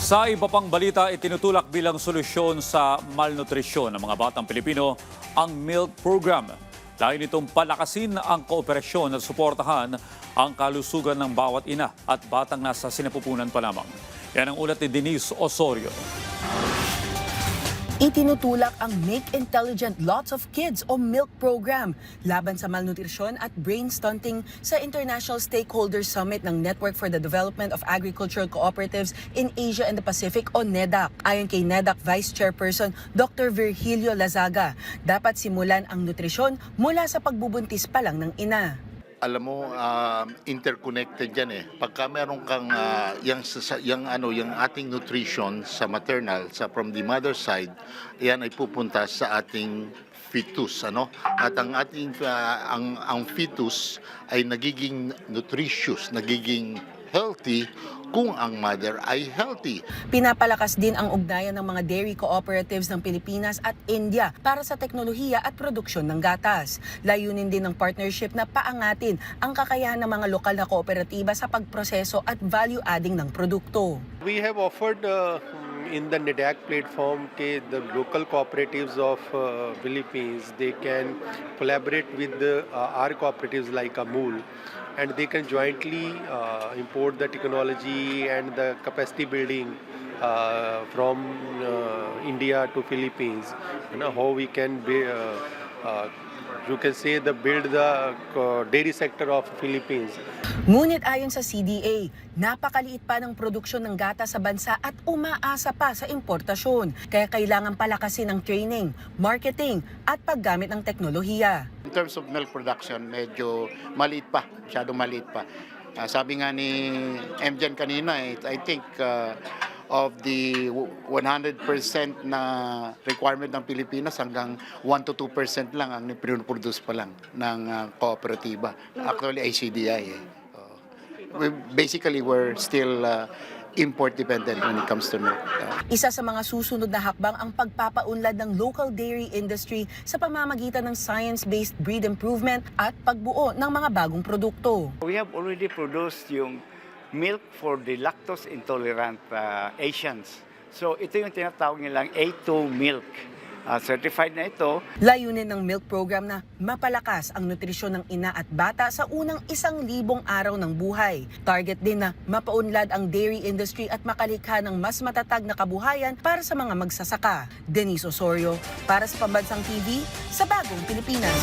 Sa iba pang balita, itinutulak bilang solusyon sa malnutrisyon ng mga batang Pilipino ang milk program. Dahil itong palakasin ang kooperasyon at suportahan ang kalusugan ng bawat ina at batang nasa sinapupunan pa lamang. Yan ang ulat ni Denise Osorio. Itinutulak ang Make Intelligent Lots of Kids o MILK program laban sa malnutrisyon at brain stunting sa International Stakeholders Summit ng Network for the Development of Agricultural Cooperatives in Asia and the Pacific o NEDAC. Ayon kay NEDAC Vice Chairperson Dr. Virgilio Lazaga, dapat simulan ang nutrisyon mula sa pagbubuntis pa lang ng ina. Alam mo, interconnected yan eh. Pagka meron kang yung ating nutrition sa maternal, from the mother side, yan ay pupunta sa ating fetus, ano? At ang ating ang fetus ay nagiging nutritious, nagiging healthy kung ang mother ay healthy. Pinapalakas din ang ugnayan ng mga dairy cooperatives ng Pilipinas at India para sa teknolohiya at produksyon ng gatas. Layunin din ng partnership na paangatin ang kakayahan ng mga lokal na kooperatiba sa pagproseso at value-adding ng produkto. We have offered in the NEDAC platform the local cooperatives of Philippines, they can collaborate with our cooperatives like Amul, and they can jointly import the technology and the capacity building from India to Philippines. You know, how we can be, you can say build the dairy sector of Philippines. Ngunit ayon sa CDA, napakaliit pa ng produksyon ng gatas sa bansa at umaasa pa sa importasyon. Kaya kailangan palakasin ang training, marketing at paggamit ng teknolohiya. In terms of milk production, medyo maliit pa, masyadong maliit pa. Sabi nga ni MJen kanina, I think of the 100% na requirement ng Pilipinas, hanggang 1 to 2% lang ang produce pa lang ng kooperatiba. Actually, ICDI. Basically, we're still import dependent when it comes to milk. Isa sa mga susunod na hakbang ang pagpapaunlad ng local dairy industry sa pamamagitan ng science-based breed improvement at pagbuo ng mga bagong produkto. We have already produced yung milk for the lactose intolerant Asians. So ito yung tinatawag nilang A2 milk. Certified na ito. Layunin ng milk program na mapalakas ang nutrisyon ng ina at bata sa unang 1,000 araw ng buhay. Target din na mapaunlad ang dairy industry at makalikha ng mas matatag na kabuhayan para sa mga magsasaka. Denise Osorio, para sa Pambansang TV, sa Bagong Pilipinas.